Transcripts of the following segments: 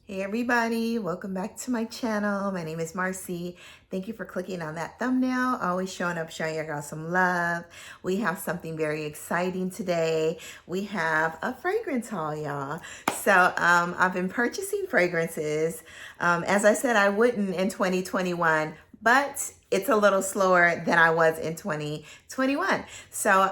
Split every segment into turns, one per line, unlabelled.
Hey everybody, welcome back to my channel. My name is Marcy. Thank you for clicking on that thumbnail. Always showing up, showing your girl some love. We have something very exciting today. We have a fragrance haul, y'all. So I've been purchasing fragrances. As I said, I wouldn't in 2021, but it's a little slower than I was in 2021. So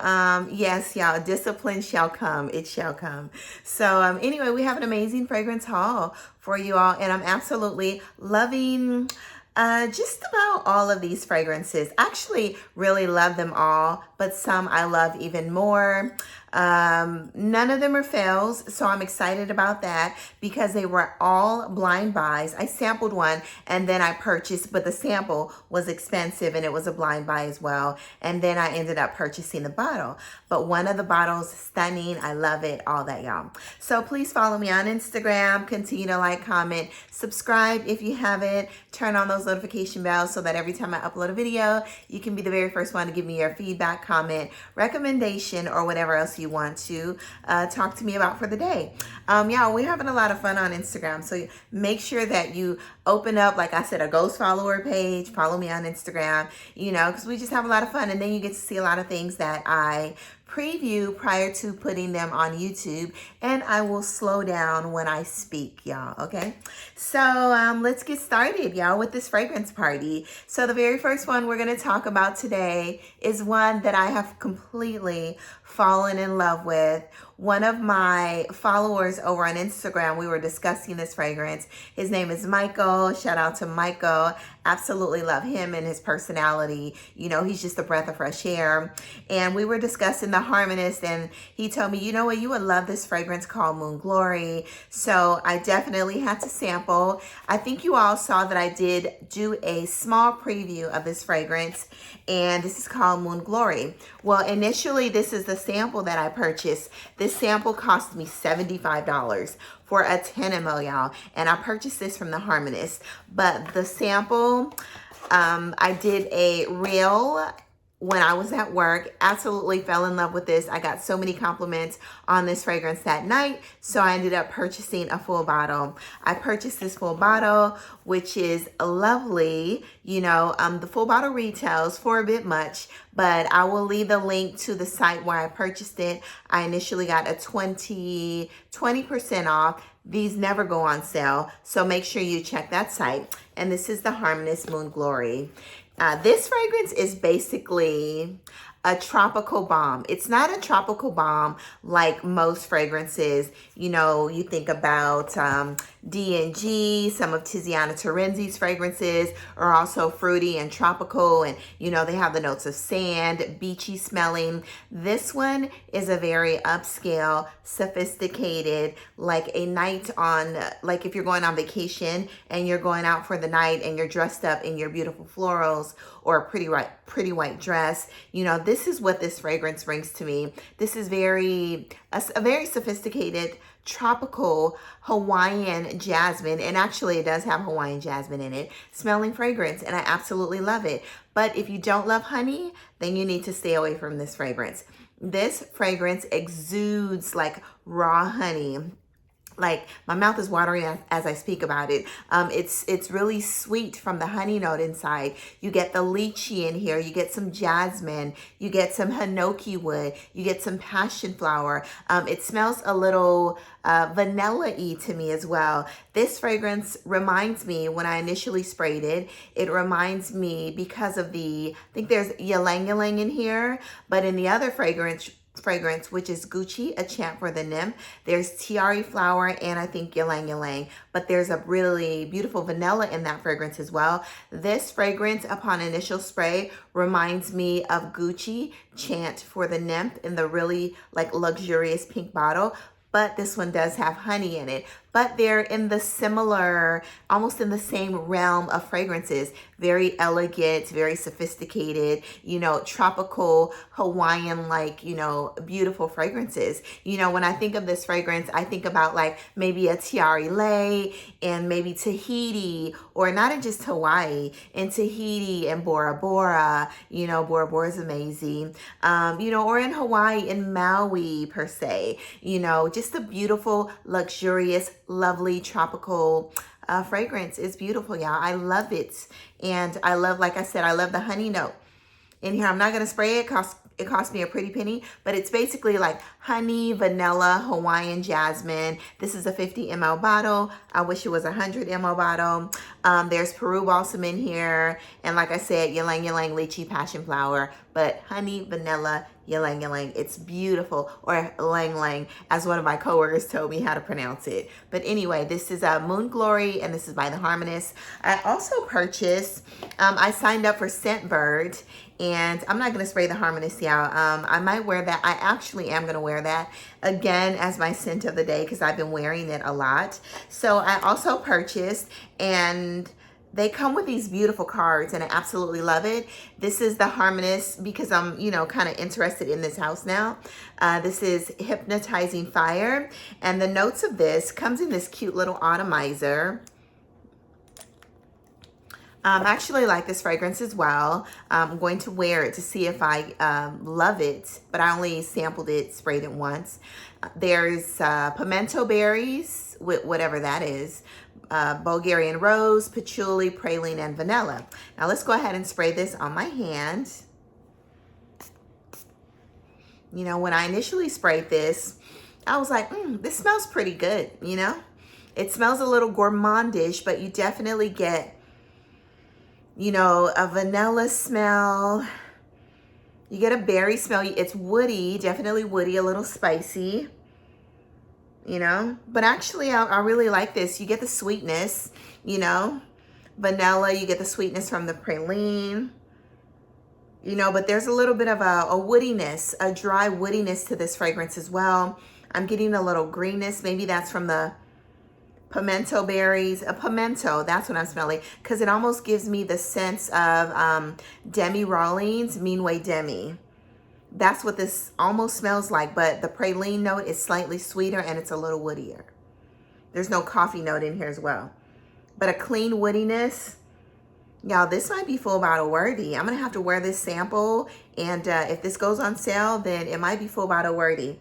yes, y'all, discipline shall come. It shall come. So anyway, we have an amazing fragrance haul for you all, and I'm absolutely loving just about all of these fragrances. Actually, really love them all, but some I love even more. None of them are fails, so I'm excited about that because they were all blind buys. I sampled one and then I purchased, but the sample was expensive and it was a blind buy as well. And then I ended up purchasing the bottle. But one of the bottles, stunning. I love it, all that, y'all. So please follow me on Instagram, continue to like, comment, subscribe if you haven't, turn on those notification bells so that every time I upload a video, you can be the very first one to give me your feedback, comment, recommendation, or whatever else you want to talk to me about for the day. Yeah, we're having a lot of fun on Instagram, so make sure that you open up, like I said, a ghost follower page, follow me on Instagram, you know, because we just have a lot of fun, and then you get to see a lot of things that I preview prior to putting them on YouTube, and I will slow down when I speak, y'all, okay? So let's get started, y'all, with this fragrance party. So the very first one we're gonna talk about today is one that I have completely fallen in love with. One of my followers over on Instagram, we were discussing this fragrance. His name is Michael. Shout out to Michael. Absolutely love him and his personality. You know, he's just a breath of fresh air. And we were discussing the Harmonist, and he told me, you know what, you would love this fragrance called Moon Glory. So I definitely had to sample. I think you all saw that I did do a small preview of this fragrance, and this is called Moon Glory. Well, initially, this is the sample that I purchased. This sample cost me $75 for a 10 ml, y'all. And I purchased this from the Harmonist. But the sample, I did a reel when I was at work. Absolutely fell in love with this. I got so many compliments on this fragrance that night, so I ended up purchasing a full bottle. I purchased this full bottle, which is lovely. You know, the full bottle retails for a bit much, but I will leave the link to the site where I purchased it. I initially got a 20% off. These never go on sale, so make sure you check that site. And this is the Harmonist Moon Glory. This fragrance is basically a tropical balm. It's not a tropical balm like most fragrances. You know, you think about D&G, some of Tiziana Terenzi's fragrances are also fruity and tropical, and you know, they have the notes of sand, beachy smelling. This one is a very upscale, sophisticated, like a night on, like if you're going on vacation and you're going out for the night and you're dressed up in your beautiful florals or a pretty white dress. You know, this is what this fragrance brings to me. This is a very sophisticated, tropical Hawaiian jasmine, and actually it does have Hawaiian jasmine in it, smelling fragrance, and I absolutely love it. But if you don't love honey, then you need to stay away from this fragrance. This fragrance exudes like raw honey. Like, my mouth is watering as I speak about it. It's really sweet from the honey note inside. You get the lychee in here. You get some jasmine. You get some hinoki wood. You get some passion flower. It smells a little vanilla-y to me as well. This fragrance reminds me, when I initially sprayed it, it reminds me because of I think there's Ylang-Ylang in here, but in the other fragrance, which is Gucci, a champ for the nymph, there's tiare flower and I think Ylang-Ylang, but there's a really beautiful vanilla in that fragrance as well. This fragrance, upon initial spray, reminds me of Gucci, chant for the nymph, in the really like luxurious pink bottle. But this one does have honey in it. But they're in the similar, almost in the same realm of fragrances. Very elegant, very sophisticated, you know, tropical, Hawaiian-like, you know, beautiful fragrances. You know, when I think of this fragrance, I think about like maybe a Tiare Lei and maybe Tahiti, or not in just Hawaii, in Tahiti and Bora Bora. You know, Bora Bora is amazing. You know, or in Hawaii, in Maui per se. You know, just just a beautiful, luxurious, lovely, tropical fragrance. It's beautiful, y'all. I love it. And I love, like I said, I love the honey note in here. I'm not going to spray it. It cost me a pretty penny, but it's basically like honey, vanilla, Hawaiian jasmine. This is a 50 ml bottle. I wish it was a 100 ml bottle. There's Peru balsam in here. And like I said, Ylang-Ylang, lychee, passion flower, but honey, vanilla, Ylang-Ylang. It's beautiful, or Ylang-Ylang, as one of my coworkers told me how to pronounce it. But anyway, this is Moon Glory, and this is by the Harmonist. I also purchased, I signed up for Scentbird, and I'm not going to spray the Harmonist, y'all. I might wear that. I actually am going to wear that again as my scent of the day because I've been wearing it a lot. So I also purchased, and they come with these beautiful cards, and I absolutely love it. This is the Harmonist because I'm, you know, kind of interested in this house now. This is Hypnotizing Fire, and the notes of this comes in this cute little atomizer. I actually like this fragrance as well. I'm going to wear it to see if I love it, but I only sampled it, sprayed it once. There's pimento berries, whatever that is, Bulgarian rose, patchouli, praline, and vanilla. Now let's go ahead and spray this on my hand. You know, when I initially sprayed this, I was like, this smells pretty good, you know? It smells a little gourmandish, but you definitely get, you know, a vanilla smell. You get a berry smell. It's woody, definitely woody, a little spicy, you know. But actually, I really like this. You get the sweetness, you know. Vanilla, you get the sweetness from the praline, you know. But there's a little bit of a woodiness, a dry woodiness to this fragrance as well. I'm getting a little greenness. Maybe that's from the pimento berries, a pimento, that's what I'm smelling, because it almost gives me the sense of Demi Rawlings, Mean Way Demi. That's what this almost smells like, but the praline note is slightly sweeter and it's a little woodier. There's no coffee note in here as well, but a clean woodiness. Y'all, this might be full bottle worthy. I'm gonna have to wear this sample, and if this goes on sale, then it might be full bottle worthy.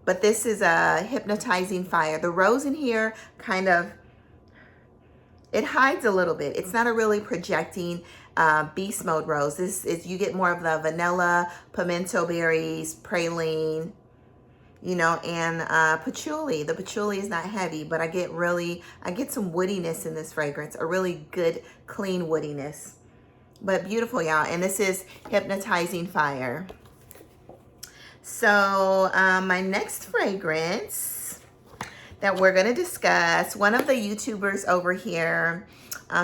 But this is a Hypnotizing Fire. The rose in here kind of, it hides a little bit. It's not a really projecting beast mode rose. This is, you get more of the vanilla, pimento berries, praline, you know, and patchouli. The patchouli is not heavy, but I get some woodiness in this fragrance, a really good, clean woodiness. But beautiful, y'all. And this is Hypnotizing Fire. So my next fragrance that we're going to discuss, one of the YouTubers over here,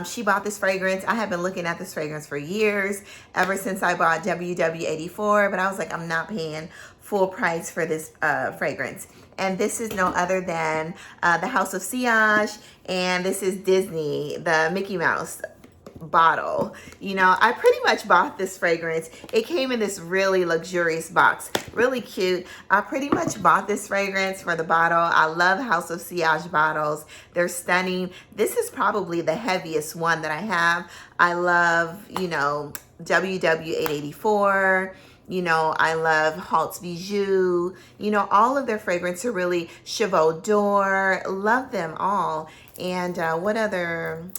she bought this fragrance. I have been looking at this fragrance for years, ever since I bought WW84, but I was like, I'm not paying full price for this fragrance. And this is no other than the House of Sillage, and this is Disney, the Mickey Mouse bottle. You know, I pretty much bought this fragrance. It came in this really luxurious box, really cute. I pretty much bought this fragrance for the bottle. I love House of Sillage bottles. They're stunning. This is probably the heaviest one that I have. I love, you know, WW884. You know, I love Halt's Bijou. You know, all of their fragrances are really Chevaux d'Or. Love them all. And what other?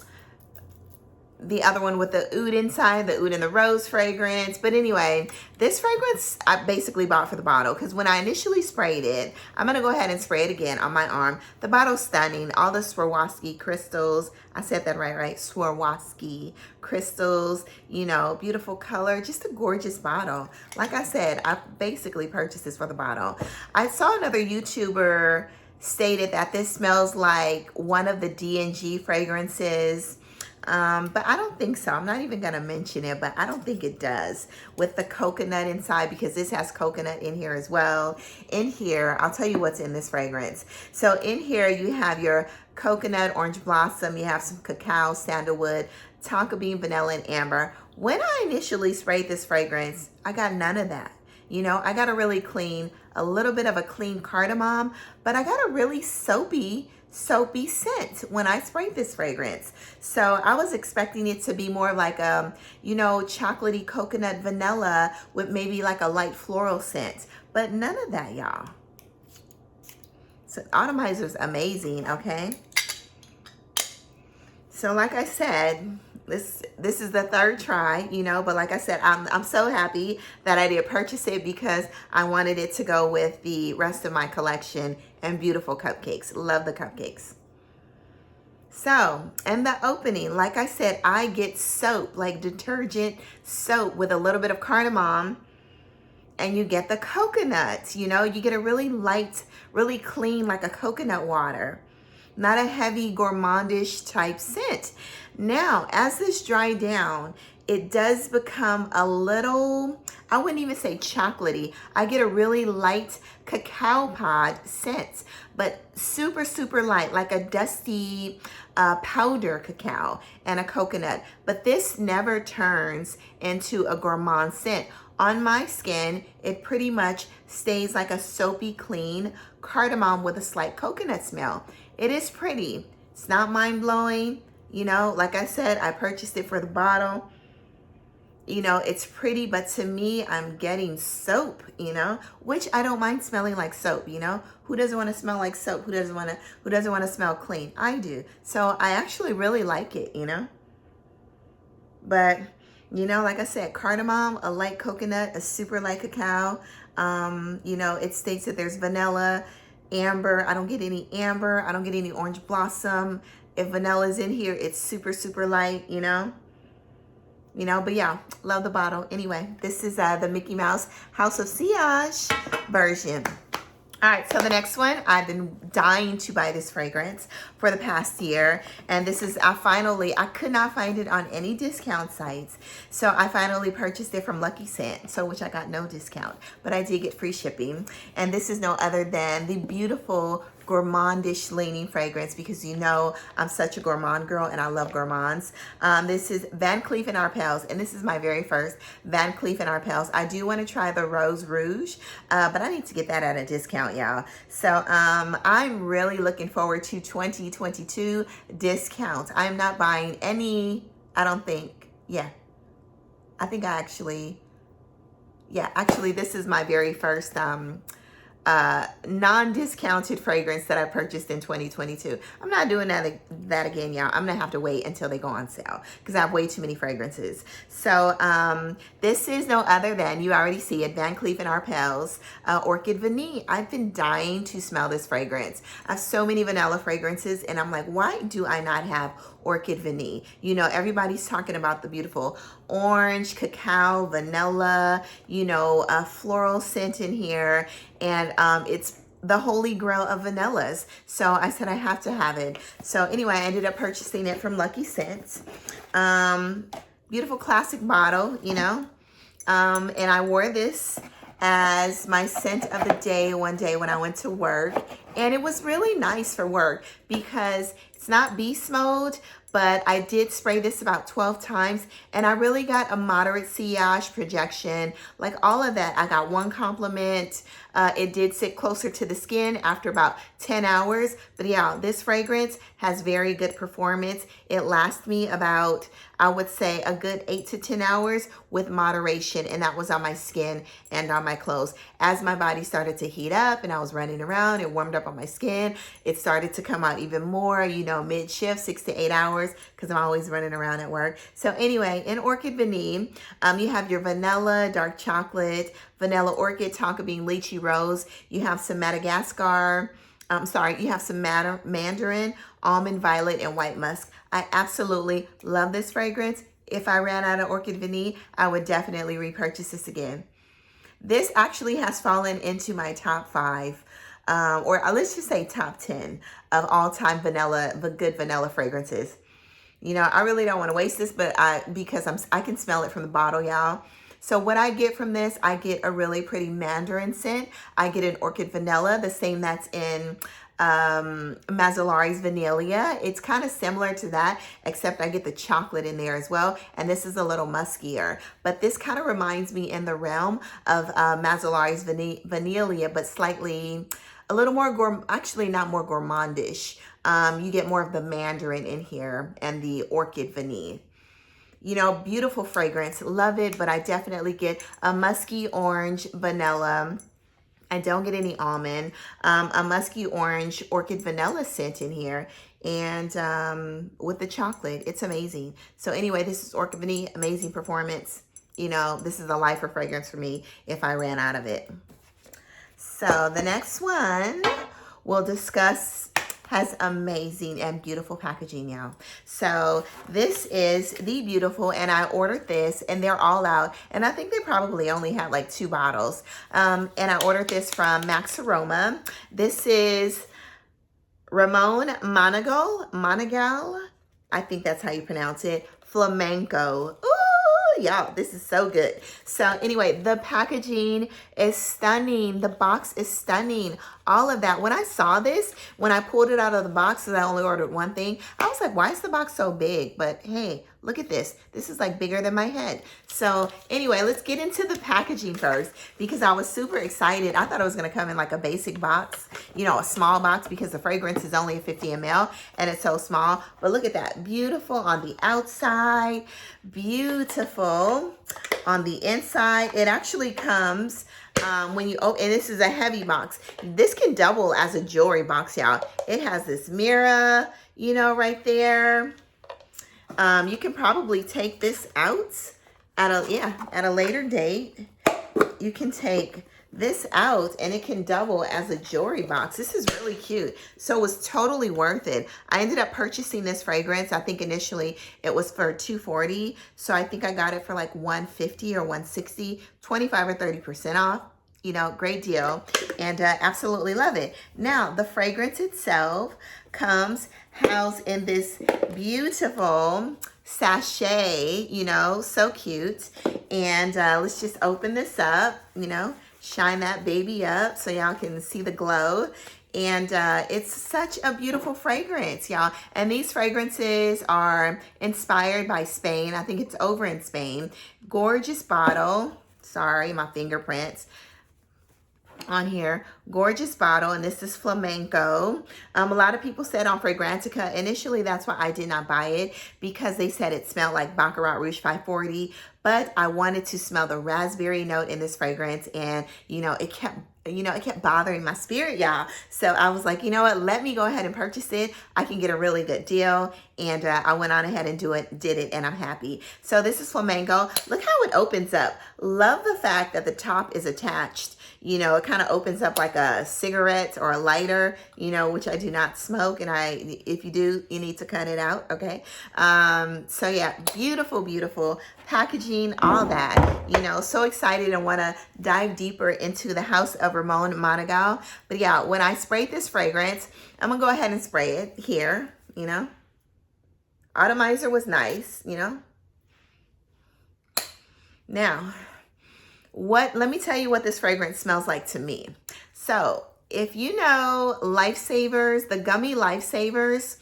The other one with the oud inside, the oud and the rose fragrance. But anyway, this fragrance I basically bought for the bottle, because when I initially sprayed it, I'm going to go ahead and spray it again on my arm. The bottle's stunning. All the Swarovski crystals. I said that right? Swarovski crystals, you know, beautiful color. Just a gorgeous bottle. Like I said, I basically purchased this for the bottle. I saw another YouTuber stated that this smells like one of the D&G fragrances. But I don't think so. I'm not even going to mention it, but I don't think it does, with the coconut inside, because this has coconut in here as well. In here, I'll tell you what's in this fragrance. So in here, you have your coconut, orange blossom, you have some cacao, sandalwood, tonka bean, vanilla, and amber. When I initially sprayed this fragrance, I got none of that. You know, I got a really clean, a little bit of a clean cardamom, but I got a really soapy scent when I sprayed this fragrance. So I was expecting it to be more like you know, chocolatey coconut vanilla with maybe like a light floral scent, but none of that, y'all. So atomizer is amazing, okay? So like I said, this is the third try, you know, but like I said, I'm so happy that I did purchase it because I wanted it to go with the rest of my collection and beautiful cupcakes. Love the cupcakes. So, in the opening, like I said, I get soap, like detergent soap with a little bit of cardamom, and you get the coconuts, you know, you get a really light, really clean, like a coconut water. Not a heavy gourmandish type scent. Now, as this dried down, it does become a little, I wouldn't even say chocolatey. I get a really light cacao pod scent, but super, super light, like a dusty powder cacao and a coconut. But this never turns into a gourmand scent. On my skin, it pretty much stays like a soapy, clean cardamom with a slight coconut smell. It is pretty. It's not mind-blowing. You know, like I said, I purchased it for the bottle. You know, it's pretty, but to me, I'm getting soap, you know, which I don't mind smelling like soap, you know. Who doesn't want to smell like soap? Who doesn't want to smell clean? I do. So I actually really like it, you know. But, you know, like I said, cardamom, a light coconut, a super light cacao. You know, it states that there's vanilla, amber. I don't get any amber. I don't get any orange blossom. If vanilla is in here, it's super, super light, you know. You know, but yeah, love the bottle. Anyway, this is the Mickey Mouse House of Sillage version. All right, so the next one, I've been dying to buy this fragrance for the past year. And this is, I could not find it on any discount sites. So I finally purchased it from Lucky Scent, so which I got no discount, but I did get free shipping. And this is no other than the beautiful gourmandish leaning fragrance, because you know I'm such a gourmand girl and I love gourmands. This is Van Cleef and Arpels, and this is my very first Van Cleef and Arpels. I do want to try the Rose Rouge, but I need to get that at a discount, y'all. So I'm really looking forward to 2022 discounts. I'm not buying any, I don't think, actually, this is my very first non-discounted fragrance that I purchased in 2022. I'm not doing that again, y'all. I'm gonna have to wait until they go on sale because I have way too many fragrances. So this is no other than, you already see it, Van Cleef and Arpels Orchid Vanille. I've been dying to smell this fragrance. I have so many vanilla fragrances and I'm like, why do I not have Orchid Vanille? You know, everybody's talking about the beautiful orange, cacao, vanilla, you know, a floral scent in here. And it's the holy grail of vanillas. So I said I have to have it. So anyway, I ended up purchasing it from Lucky Scent. Beautiful classic bottle, you know. And I wore this as my scent of the day one day when I went to work. And it was really nice for work because it's not beast mode, but I did spray this about 12 times and I really got a moderate sillage projection, like all of that. I got one compliment. It did sit closer to the skin after about 10 hours. But yeah, this fragrance has very good performance. It lasts me about, I would say, a good 8 to 10 hours with moderation. And that was on my skin and on my clothes. As my body started to heat up and I was running around, it warmed up on my skin. It started to come out even more, you know, mid-shift, 6 to 8 hours, because I'm always running around at work. So anyway, in Orchid Vanille, you have your vanilla, dark chocolate, vanilla orchid, tonka bean, lychee rose. You have some Madagascar. You have some mandarin, almond, violet, and white musk. I absolutely love this fragrance. If I ran out of Orchid Vanille, I would definitely repurchase this again. This actually has fallen into my top 5, or let's just say top 10 of all-time good vanilla fragrances. You know, I really don't want to waste this, but because I can smell it from the bottle, y'all. So what I get from this, I get a really pretty mandarin scent. I get an orchid vanilla, the same that's in Mazzolari's Vanilla. It's kind of similar to that, except I get the chocolate in there as well. And this is a little muskier. But this kind of reminds me in the realm of Mazzolari's Vanilla, but slightly, a little more, actually not more gourmandish. You get more of the mandarin in here and the Orchid Vanille. You know, beautiful fragrance. Love it, but I definitely get a musky orange vanilla I don't get any almond. A musky orange orchid vanilla scent in here. And with the chocolate, it's amazing. So anyway, this is Orchid Vanille, amazing performance. You know, this is a lifer fragrance for me if I ran out of it. So the next one we'll discuss has amazing and beautiful packaging now. So this is the beautiful, and I ordered this and they're all out. And I think they probably only had like 2 bottles. And I ordered this from Max Aroma. This is Ramon Monegal. I think that's how you pronounce it. Flamenco. Ooh, y'all, this is so good. So anyway, the packaging is stunning. The box is stunning. All of that. When I saw this, when I pulled it out of the box, because I only ordered one thing, I was like, why is the box so big? But hey, look at this. This is like bigger than my head. So anyway, let's get into the packaging first, because I was super excited. I thought it was going to come in like a basic box, you know, a small box, because the fragrance is only 50 ml and it's so small. But look at that. Beautiful on the outside. Beautiful on the inside. It actually comes when you open, and this is a heavy box. This can double as a jewelry box, y'all. It has this mirror, you know, right there. You can probably take this out at a later date. You can take this out and it can double as a jewelry box. This is really cute. So it was totally worth it. I ended up purchasing this fragrance. I think initially it was for $240. So I think I got it for like $150 or $160, 25 or 30% off. You know, great deal. And absolutely love it. Now, the fragrance itself comes housed in this beautiful sachet, you know, so cute. And let's just open this up, you know, shine that baby up so y'all can see the glow. And it's such a beautiful fragrance, y'all. And these fragrances are inspired by Spain. I think it's over in Spain. Gorgeous bottle. Sorry, my fingerprints on here. Gorgeous bottle, and this is Flamenco. A lot of people said on Fragrantica, initially that's why I did not buy it, because they said it smelled like Baccarat Rouge 540, but I wanted to smell the raspberry note in this fragrance, and it kept bothering my spirit, y'all. So I was like, you know what, let me go ahead and purchase it. I can get a really good deal. And I went on ahead and did it, and I'm happy. So this is Flamenco. Look how it opens up. Love the fact that the top is attached. You know, it kind of opens up like a cigarette or a lighter, you know, which I do not smoke. And if you do, you need to cut it out, okay? So yeah, beautiful, beautiful packaging, all that, you know, so excited and want to dive deeper into the House of Ramon Monegal. But yeah, when I sprayed this fragrance, I'm going to go ahead and spray it here, you know. Atomizer was nice, you know. Now, let me tell you what this fragrance smells like to me. So if you know Lifesavers, the gummy Lifesavers,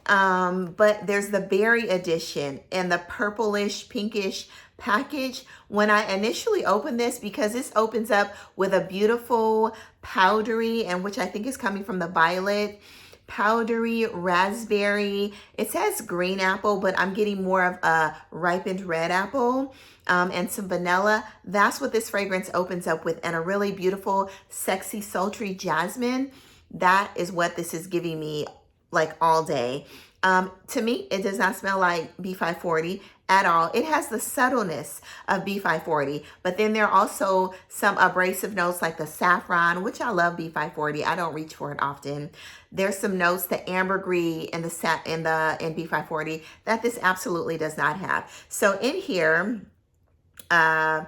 but there's the berry edition and the purplish, pinkish package. When I initially opened this, because this opens up with a beautiful powdery, and which I think is coming from the violet, powdery raspberry. It says green apple, but I'm getting more of a ripened red apple, and some vanilla. That's what this fragrance opens up with, and a really beautiful, sexy, sultry jasmine. That is what this is giving me like all day. To me, it does not smell like B540 at all. It has the subtleness of B540, but then there are also some abrasive notes like the saffron, which I love B540. I don't reach for it often. There's some notes, the ambergris and in B540 that this absolutely does not have. So in here, in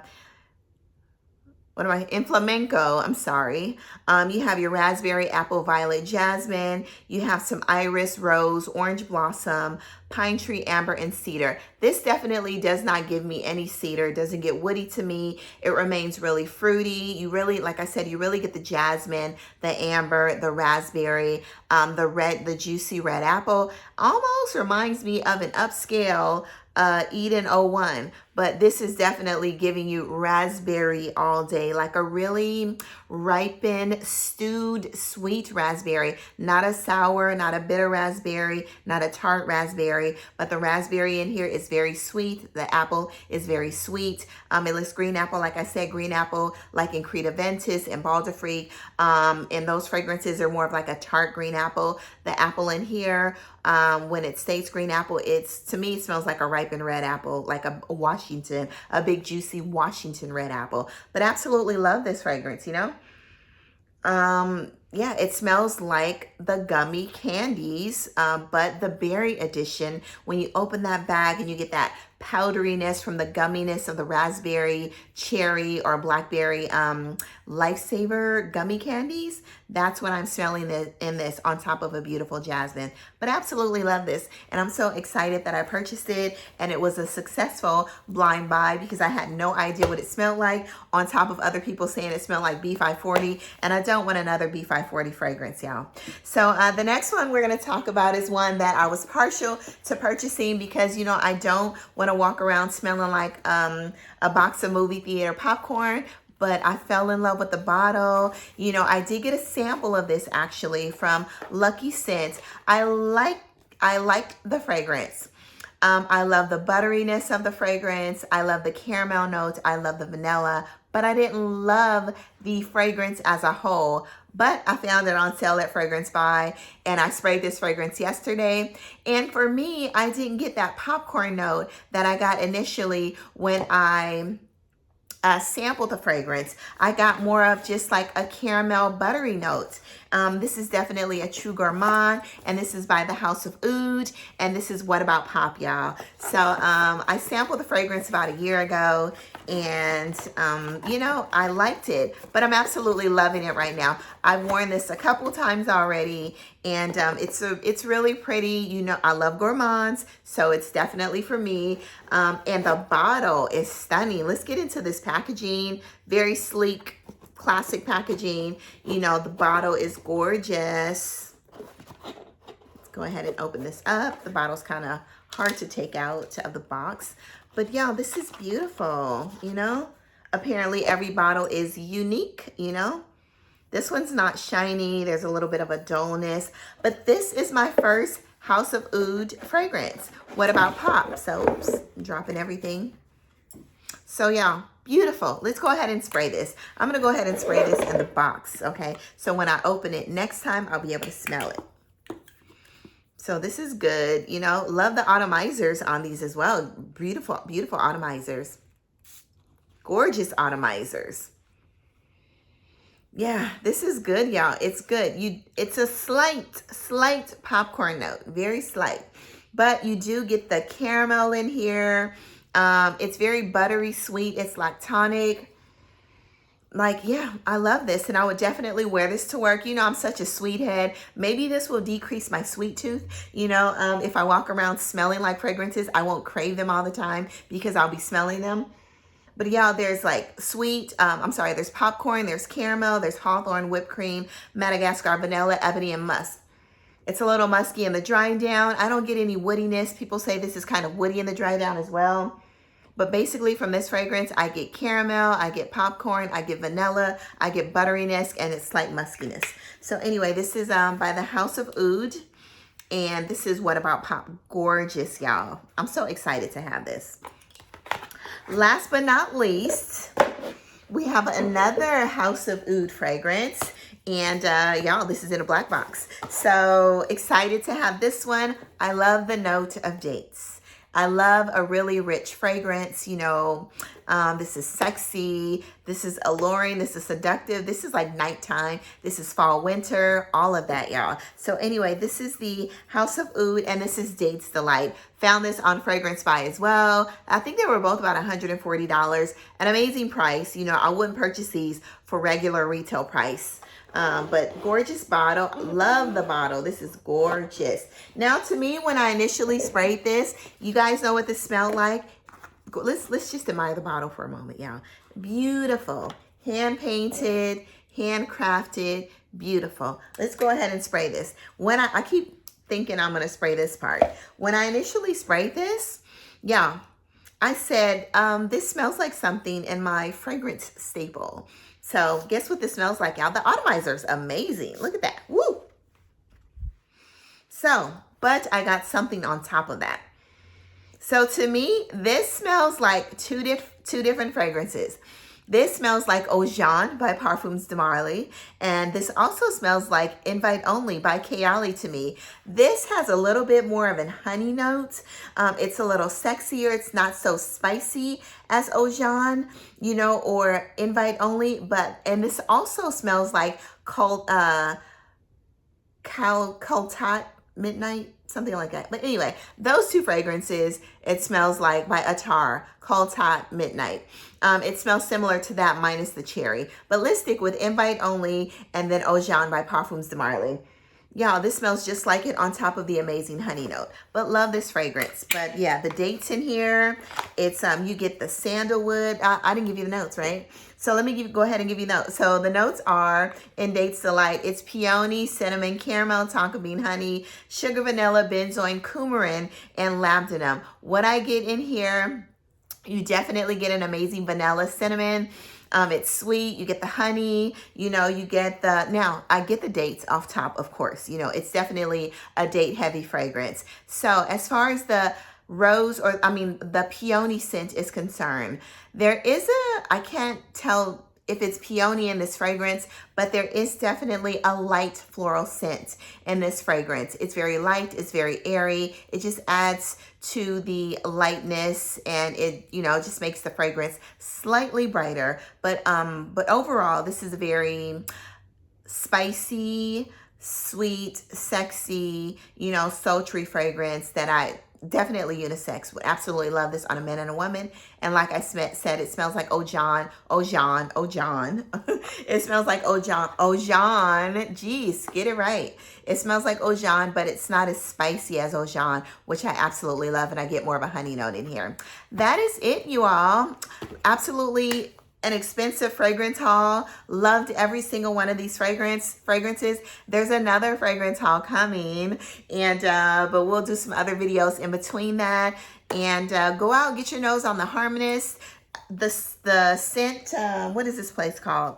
Flamenco, I'm sorry. You have your raspberry, apple, violet, jasmine. You have some iris, rose, orange blossom, pine tree, amber, and cedar. This definitely does not give me any cedar. It doesn't get woody to me. It remains really fruity. You really, like I said, you really get the jasmine, the amber, the raspberry, the juicy red apple. Almost reminds me of an upscale Eden 01, but this is definitely giving you raspberry all day, like a really ripened, stewed, sweet raspberry. Not a sour, not a bitter raspberry, not a tart raspberry, but the raspberry in here is very sweet. The apple is very sweet. It looks green apple, like I said, green apple, like in Creta Ventus and Baldafrique. And those fragrances are more of like a tart green apple. The apple in here, when it states green apple, to me, it smells like a ripened red apple, like a Washington, a big juicy Washington red apple. But absolutely love this fragrance, you know? Yeah, it smells like the gummy candies, but the berry edition. When you open that bag and you get that powderiness from the gumminess of the raspberry, cherry, or blackberry Lifesaver gummy candies, that's what I'm smelling in this on top of a beautiful jasmine. But absolutely love this. And I'm so excited that I purchased it, and it was a successful blind buy because I had no idea what it smelled like, on top of other people saying it smelled like B540, and I don't want another B540 fragrance, y'all. So the next one we're going to talk about is one that I was partial to purchasing because, you know, I don't want to walk around smelling like a box of movie theater popcorn, but I fell in love with the bottle. You know, I did get a sample of this actually from Lucky Scents. I liked the fragrance. I love the butteriness of the fragrance. I love the caramel notes. I love the vanilla, but I didn't love the fragrance as a whole. But I found it on sale at Fragrance Buy, and I sprayed this fragrance yesterday. And for me, I didn't get that popcorn note that I got initially when I sampled the fragrance. I got more of just like a caramel buttery note. This is definitely a true gourmand, and this is by the House of Oud, and this is What About Pop, y'all. So I sampled the fragrance about a year ago, and you know, I liked it, but I'm absolutely loving it right now. I've worn this a couple times already, and it's really pretty. You know, I love gourmands, so it's definitely for me. And the bottle is stunning. Let's get into this packaging. Very sleek, classic packaging. You know, the bottle is gorgeous. Let's go ahead and open this up. The bottle's kind of hard to take out of the box, but yeah, this is beautiful. You know, apparently every bottle is unique. You know, this one's not shiny. There's a little bit of a dullness, but this is my first House of Oud fragrance. What About Pop? So, oops, I'm dropping everything. So yeah, beautiful. Let's go ahead and spray this. I'm going to go ahead and spray this in the box, okay? So when I open it next time, I'll be able to smell it. So this is good. You know, love the atomizers on these as well. Beautiful, beautiful atomizers. Gorgeous atomizers. Yeah, this is good, y'all. It's good. It's a slight popcorn note. Very slight. But you do get the caramel in here. It's very buttery sweet. It's lactonic. Like, yeah, I love this, and I would definitely wear this to work. You know, I'm such a sweet head. Maybe this will decrease my sweet tooth. You know, if I walk around smelling like fragrances, I won't crave them all the time because I'll be smelling them. But yeah, there's like sweet, there's popcorn, there's caramel, there's hawthorn, whipped cream, Madagascar, vanilla, ebony, and musk. It's a little musky in the drying down. I don't get any woodiness. People say this is kind of woody in the dry down as well. But basically from this fragrance, I get caramel, I get popcorn, I get vanilla, I get butteriness, and it's slight muskiness. So anyway, this is by the House of Oud, and this is What About Pop. Gorgeous, y'all. I'm so excited to have this. Last but not least, we have another House of Oud fragrance. And y'all, this is in a black box. So excited to have this one. I love the note of dates. I love a really rich fragrance. You know, this is sexy. This is alluring. This is seductive. This is like nighttime. This is fall, winter, all of that, y'all. So anyway, this is the House of Oud, and this is Dates Delight. Found this on Fragrance Buy as well. I think they were both about $140. An amazing price. You know, I wouldn't purchase these for regular retail price. But gorgeous bottle. Love the bottle. This is gorgeous. Now, to me, when I initially sprayed this, you guys know what this smelled like. Let's just admire the bottle for a moment, y'all. Beautiful. Hand painted, handcrafted, beautiful. Let's go ahead and spray this. When I keep thinking I'm gonna spray this part. When I initially sprayed this, yeah, I said, this smells like something in my fragrance staple. So guess what this smells like, y'all? The atomizer's amazing. Look at that. Woo! So, but I got something on top of that. So to me, this smells like two different fragrances. This smells like Eau Jaune by Parfums de Marly, and this also smells like Invite Only by Kayali to me. This has a little bit more of a honey note. It's a little sexier. It's not so spicy as Eau Jaune, you know, or Invite Only, and this also smells like Caltat Midnight, something like that. But anyway, those two fragrances, it smells like by Attar, Caltat Midnight. It smells similar to that minus the cherry. But let's stick with Invite Only and then Eau Jaune by Parfums de Marly. Y'all, this smells just like it on top of the amazing honey note. But love this fragrance. But yeah, the dates in here, it's you get the sandalwood. I didn't give you the notes, right? So let me go ahead and give you notes. So the notes are in Dates Delight. It's peony, cinnamon, caramel, tonka bean, honey, sugar, vanilla, benzoin, coumarin, and labdanum. What I get in here, you definitely get an amazing vanilla cinnamon. It's sweet. You get the honey, you know, you get now I get the dates off top, of course, you know, it's definitely a date heavy fragrance. So as far as the rose, the peony scent is concerned, there is I can't tell if it's peony in this fragrance, but there is definitely a light floral scent in this fragrance. It's very light, it's very airy. It just adds to the lightness, and it, you know, just makes the fragrance slightly brighter. But overall, this is a very spicy, sweet, sexy, you know, sultry fragrance that I definitely unisex. Would absolutely love this on a man and a woman. And like I said, it smells like Eau Jaune. It smells like Eau Jaune. Jeez, get it right. It smells like Eau Jaune, but it's not as spicy as Eau Jaune, which I absolutely love. And I get more of a honey note in here. That is it, you all. Absolutely an expensive fragrance haul. Loved every single one of these fragrances. There's another fragrance haul coming, and but we'll do some other videos in between that. And go out and get your nose on the Harmonist. The scent, what is this place called?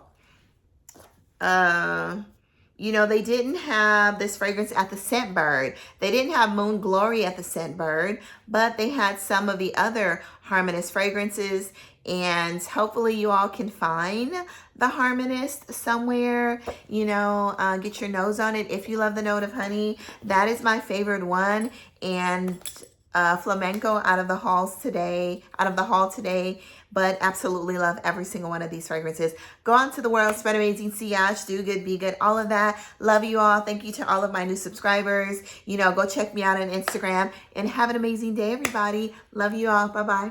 You know, they didn't have this fragrance at the Scentbird. They didn't have Moon Glory at the Scentbird, but they had some of the other Harmonist fragrances. And hopefully you all can find the Harmonist somewhere, you know, get your nose on it. If you love the note of honey, that is my favorite one. And Flamenco out of the haul today, but absolutely love every single one of these fragrances. Go on to the world, spread amazing sillage, do good, be good, all of that. Love you all. Thank you to all of my new subscribers. You know, go check me out on Instagram, and have an amazing day, everybody. Love you all. Bye-bye.